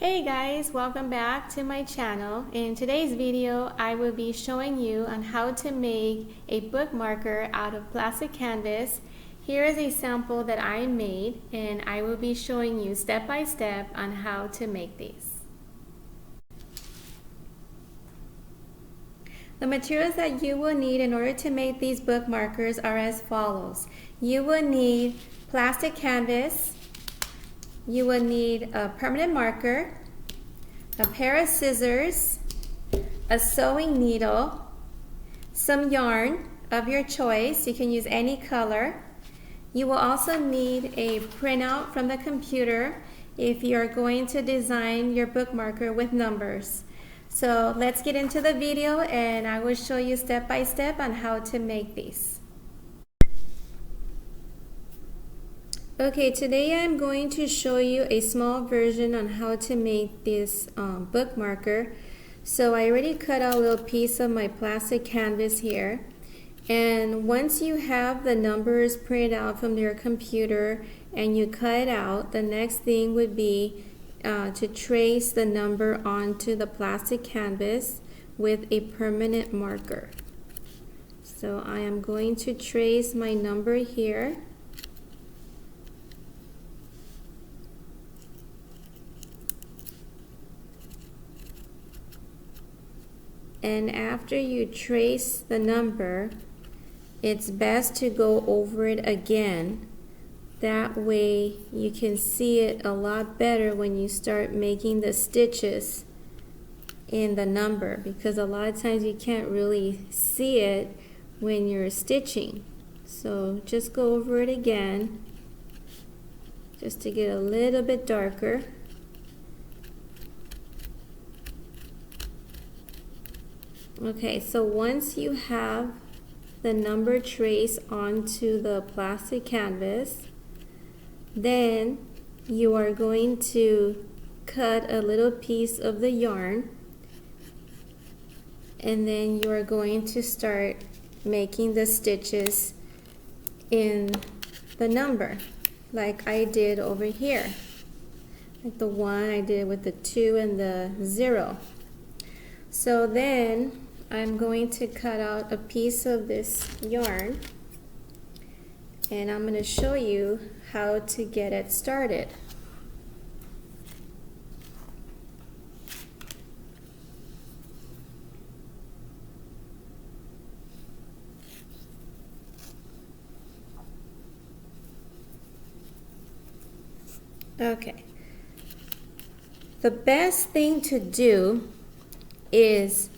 Hey guys, welcome back to my channel. In today's video, I will be showing you on how to make a bookmarker out of plastic canvas. Here is a sample that I made, and I will be showing you step by step on how to make these. The materials that you will need in order to make these bookmarkers are as follows. You will need plastic canvas. You will need a permanent marker, a pair of scissors, a sewing needle, some yarn of your choice. You can use any color. You will also need a printout from the computer if you're going to design your bookmarker with numbers. So let's get into the video and I will show you step by step on how to make these. Okay, today I'm going to show you a small version on how to make this bookmarker. So I already cut out a little piece of my plastic canvas here. And once you have the numbers printed out from your computer and you cut it out, the next thing would be to trace the number onto the plastic canvas with a permanent marker. So I am going to trace my number here. And after you trace the number, it's best to go over it again. That way you can see it a lot better when you start making the stitches in the number, because a lot of times you can't really see it when you're stitching. So just go over it again just to get a little bit darker. Okay, so once you have the number traced onto the plastic canvas, then you are going to cut a little piece of the yarn, and then you are going to start making the stitches in the number like I did over here. Like the one I did with the 2 and the 0. So then I'm going to cut out a piece of this yarn and I'm going to show you how to get it started. Okay. The best thing to do is,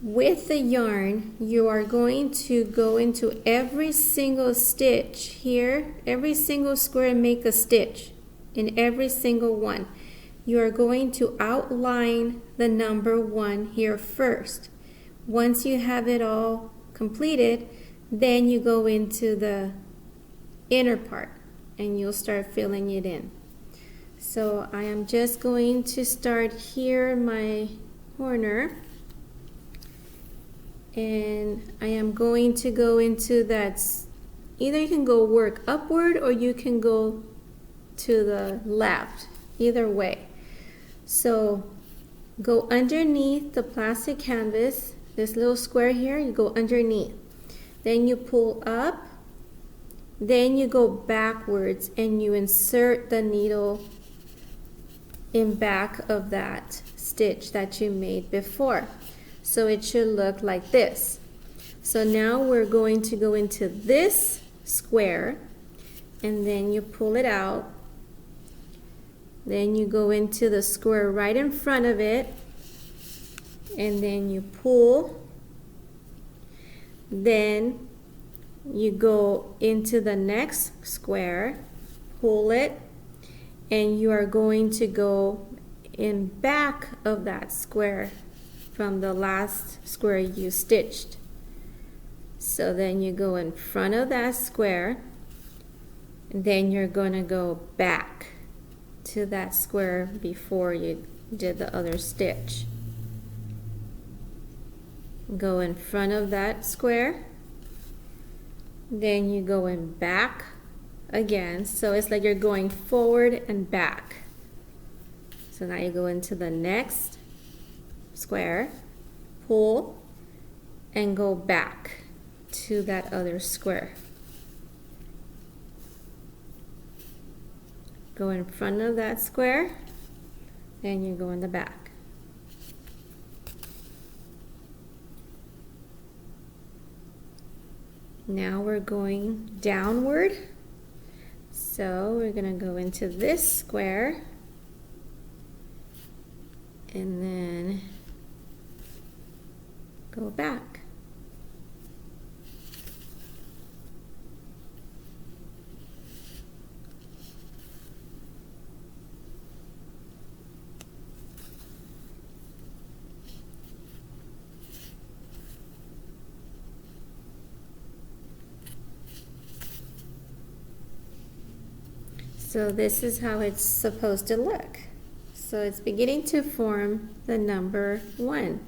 with the yarn, you are going to go into every single stitch here, every single square, and make a stitch in every single one. You are going to outline the number 1 here first. Once you have it all completed, then you go into the inner part and you'll start filling it in. So I am just going to start here in my corner. And I am going to go into that, either you can go work upward or you can go to the left, either way. So go underneath the plastic canvas, this little square here, you go underneath. Then you pull up, then you go backwards and you insert the needle in back of that stitch that you made before. So it should look like this. So now we're going to go into this square and then you pull it out. Then you go into the square right in front of it and then you pull. Then you go into the next square, pull it, and you are going to go in back of that square from the last square you stitched. So then you go in front of that square, and then you're going to go back to that square before you did the other stitch. Go in front of that square, then you go in back again. So it's like you're going forward and back. So now you go into the next square, pull, and go back to that other square. Go in front of that square, and you go in the back. Now we're going downward. So we're going to go into this square, and then go back. So this is how it's supposed to look. So it's beginning to form the number 1.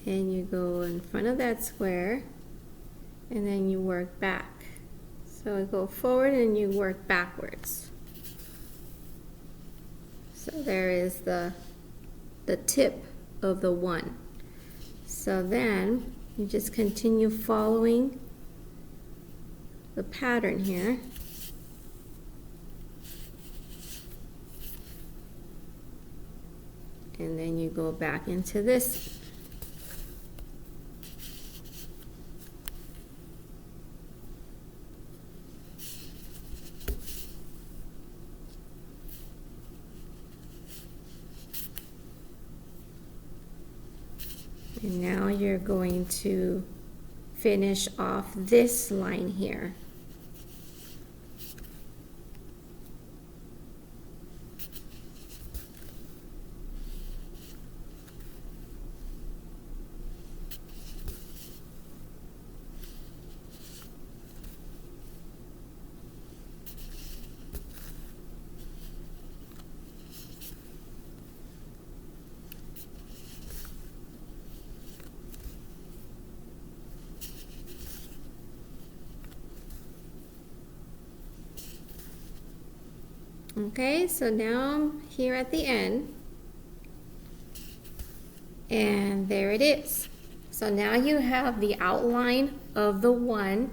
And you go in front of that square, and then you work back. So you go forward and you work backwards. So there is the tip of the 1. So then you just continue following the pattern here. And then you go back into this. And now you're going to finish off this line here. Okay, so now I'm here at the end, and there it is. So now you have the outline of the 1.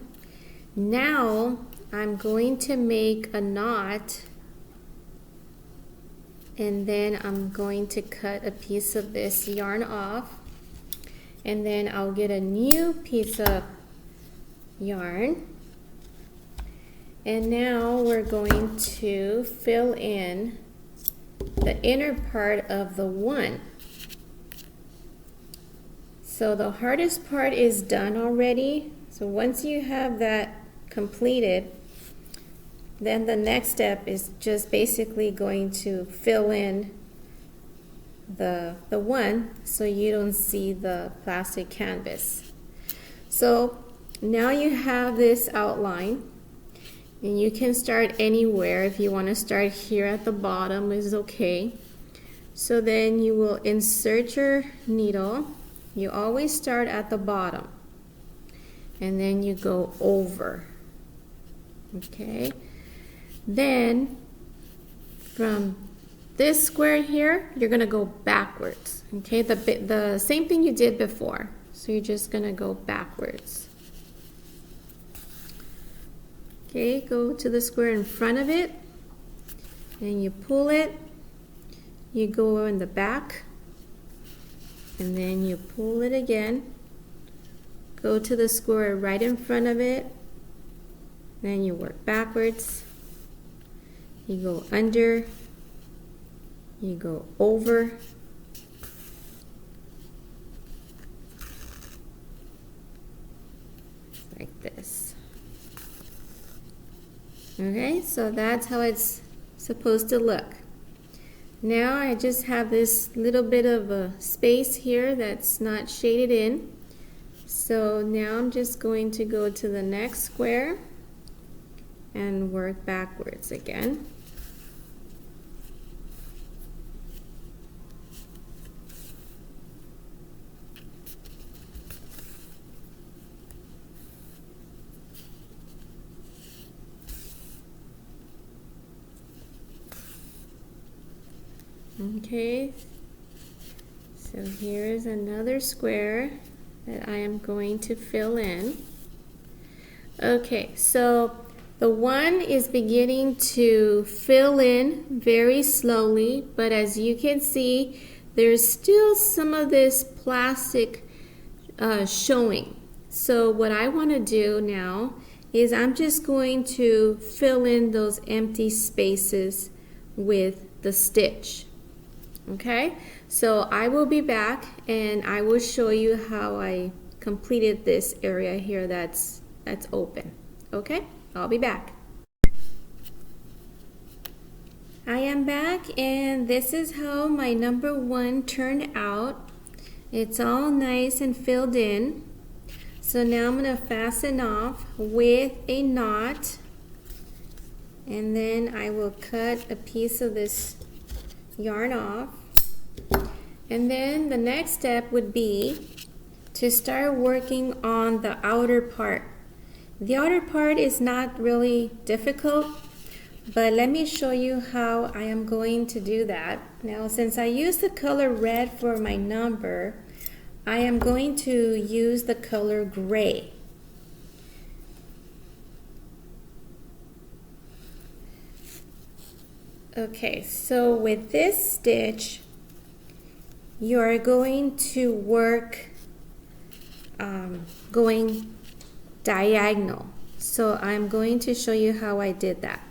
Now I'm going to make a knot, and then I'm going to cut a piece of this yarn off, and then I'll get a new piece of yarn. And now we're going to fill in the inner part of the 1. So the hardest part is done already. So once you have that completed, then the next step is just basically going to fill in the 1 so you don't see the plastic canvas. So now you have this outline. And you can start anywhere. If you want to start here at the bottom is okay. So then you will insert your needle. You always start at the bottom. And then you go over. Okay. Then from this square here, you're going to go backwards. Okay. The same thing you did before. So you're just going to go backwards. Okay, go to the square in front of it, and you pull it, you go in the back, and then you pull it again, go to the square right in front of it, then you work backwards, you go under, you go over, like this. Okay, so that's how it's supposed to look. Now I just have this little bit of a space here that's not shaded in. So now I'm just going to go to the next square and work backwards again. Okay, so here is another square that I am going to fill in. Okay, so the one is beginning to fill in very slowly, but as you can see, there's still some of this plastic showing. So what I want to do now is I'm just going to fill in those empty spaces with the stitch. Okay, so I will be back and I will show you how I completed this area here that's open. Okay, I'll be back. I am back and this is how my number one turned out. It's all nice and filled in. So now I'm going to fasten off with a knot, and then I will cut a piece of this yarn off. And then the next step would be to start working on the outer part. The outer part is not really difficult, but let me show you how I am going to do that. Now, since I used the color red for my number, I am going to use the color gray. Okay, so with this stitch, you are going to work going diagonal. So I'm going to show you how I did that.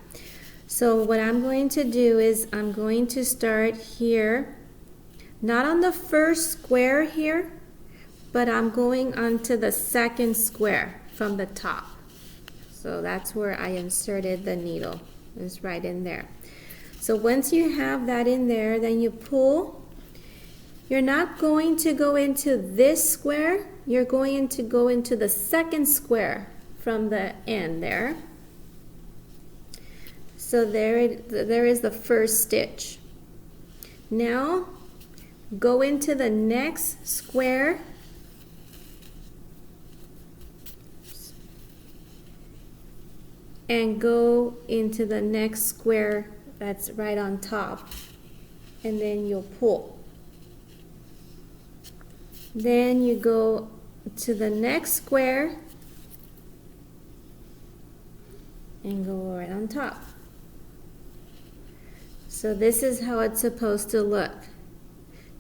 So what I'm going to do is I'm going to start here, not on the first square here, but I'm going onto the second square from the top. So that's where I inserted the needle. It's right in there. So once you have that in there, then you pull. You're not going to go into this square. You're going to go into the second square from the end there. So there is the first stitch. Now go into the next square and go into the next square that's right on top, and then you'll pull. Then you go to the next square and go right on top. So this is how it's supposed to look.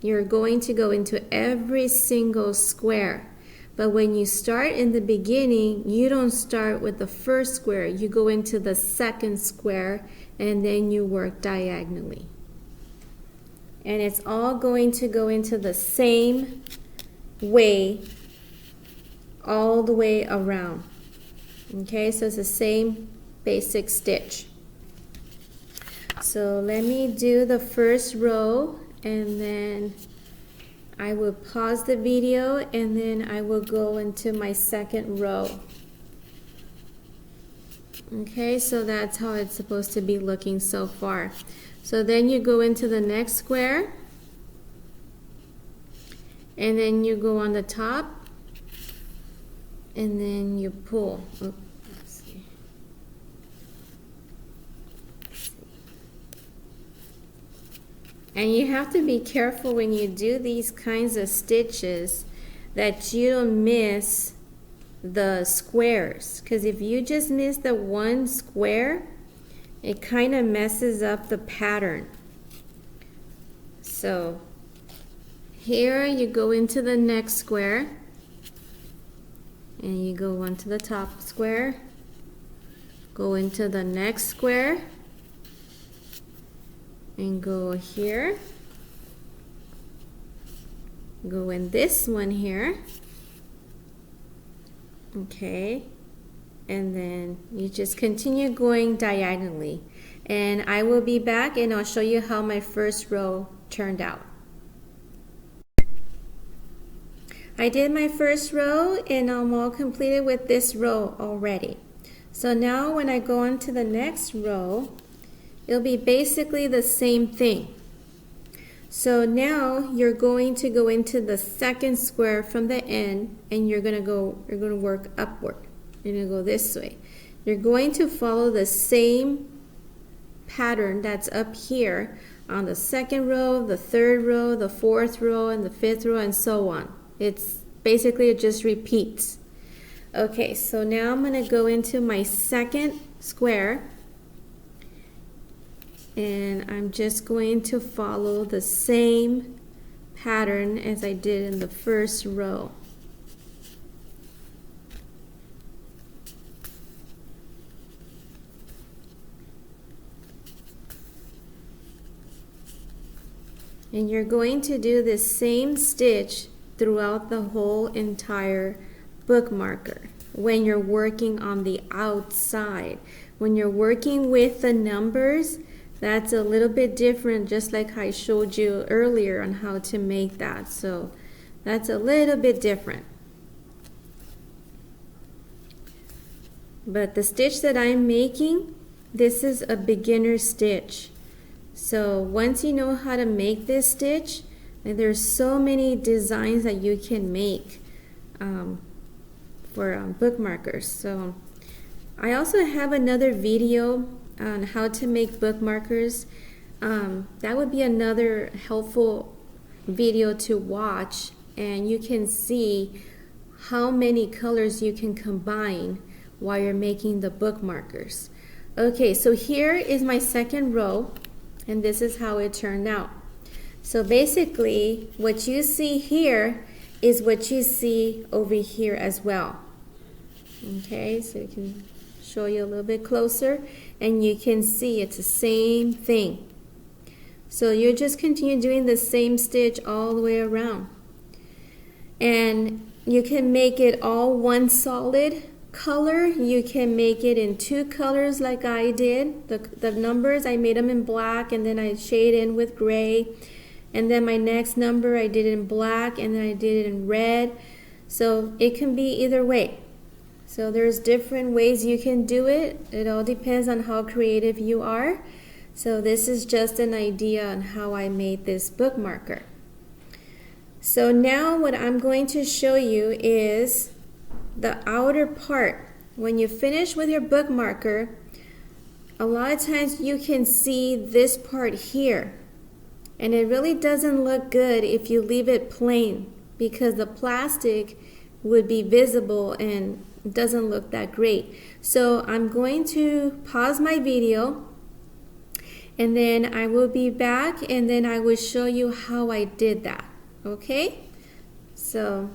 You're going to go into every single square. But when you start in the beginning, you don't start with the first square. You go into the second square and then you work diagonally. And it's all going to go into the same way all the way around. Okay, so it's the same basic stitch. So let me do the first row and then I will pause the video and then I will go into my second row. Okay, so that's how it's supposed to be looking so far. So then you go into the next square and then you go on the top and then you pull. Oh, let's see. And you have to be careful when you do these kinds of stitches that you don't miss the squares, because if you just miss the one square, it kind of messes up the pattern. So here you go into the next square and you go onto the top square, go into the next square and go here, go in this one here, okay, and then you just continue going diagonally. And I will be back and I'll show you how my first row turned out. I did my first row and I'm all completed with this row already. So now when I go on to the next row, it'll be basically the same thing. So now you're going to go into the second square from the end and you're going to work upward. You're going to go this way. You're going to follow the same pattern that's up here, on the second row, the third row, the fourth row, and the fifth row, and so on. It's basically, it just repeats. Okay, so now I'm going to go into my second square, and I'm just going to follow the same pattern as I did in the first row. And you're going to do the same stitch throughout the whole entire bookmarker when you're working on the outside. When you're working with the numbers, that's a little bit different, just like I showed you earlier on how to make that. So that's a little bit different. But the stitch that I'm making, this is a beginner stitch. So once you know how to make this stitch, and there's so many designs that you can make for bookmarkers. So I also have another video on how to make bookmarkers. That would be another helpful video to watch, and you can see how many colors you can combine while you're making the bookmarkers. Okay, so here is my second row, and this is how it turned out. So basically, what you see here is what you see over here as well. Okay, so you can show you a little bit closer, and you can see it's the same thing. So you just continue doing the same stitch all the way around. And you can make it all one solid color. You can make it in two colors like I did. The numbers, I made them in black, and then I shade in with gray. And then my next number, I did it in black, and then I did it in red. So it can be either way. So there's different ways you can do it. It all depends on how creative you are. So this is just an idea on how I made this bookmarker. So now what I'm going to show you is the outer part. When you finish with your bookmarker, a lot of times you can see this part here. And it really doesn't look good if you leave it plain, because the plastic would be visible and doesn't look that great. So I'm going to pause my video, and then I will be back, and then I will show you how I did that. Okay? So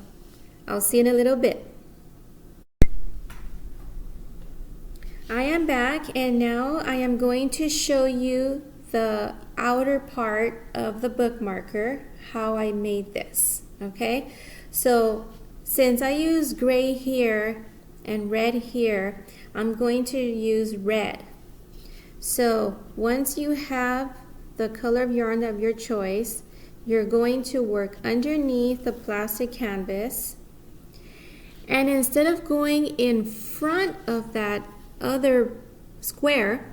I'll see you in a little bit. I am back, and now I am going to show you the outer part of the bookmarker, how I made this. Okay? So since I use gray here and red here, I'm going to use red. So once you have the color of yarn of your choice, you're going to work underneath the plastic canvas, and instead of going in front of that other square,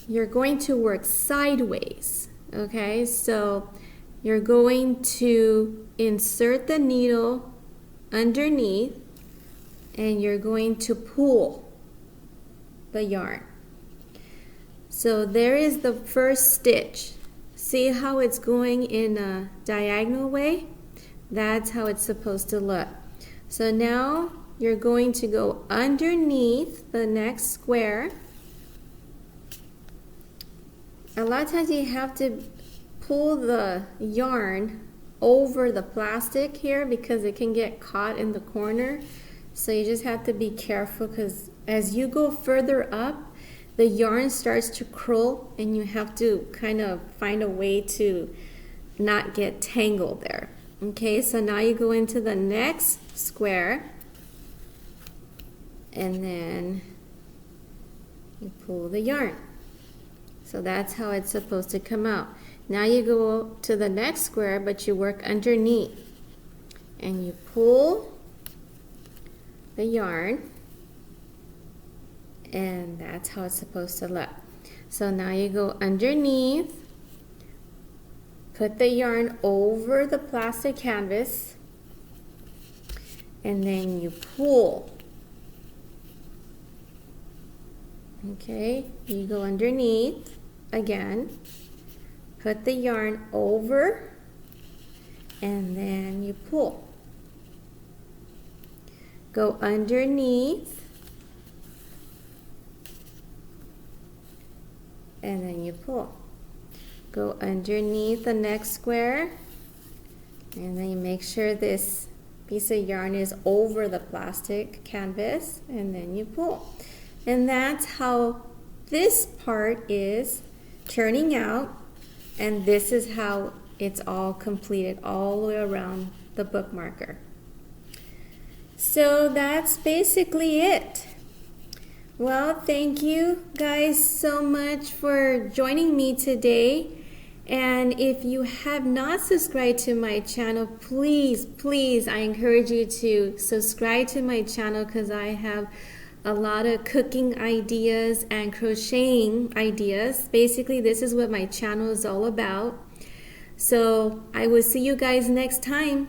you're going to work sideways. Okay, so you're going to insert the needle underneath, and you're going to pull the yarn. So there is the first stitch. See how it's going in a diagonal way? That's how it's supposed to look. So now you're going to go underneath the next square. A lot of times you have to pull the yarn over the plastic here because it can get caught in the corner. So you just have to be careful, because as you go further up, the yarn starts to curl, and you have to kind of find a way to not get tangled there. Okay, so now you go into the next square, and then you pull the yarn. So that's how it's supposed to come out. Now you go to the next square, but you work underneath, and you pull the yarn, and that's how it's supposed to look. So now you go underneath, put the yarn over the plastic canvas, and then you pull. Okay, you go underneath again, put the yarn over and then you pull. Go underneath and then you pull. Go underneath the next square and then you make sure this piece of yarn is over the plastic canvas and then you pull. And that's how this part is turning out, and this is how it's all completed all the way around the bookmarker. So that's basically it. Well, thank you guys so much for joining me today. And if you have not subscribed to my channel, please, I encourage you to subscribe to my channel because I have a lot of cooking ideas and crocheting ideas. Basically, this is what my channel is all about. So I will see you guys next time.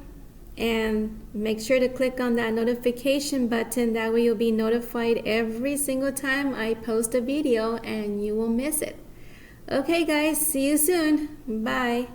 And make sure to click on that notification button. That way you'll be notified every single time I post a video and you won't miss it. Okay guys, see you soon. Bye.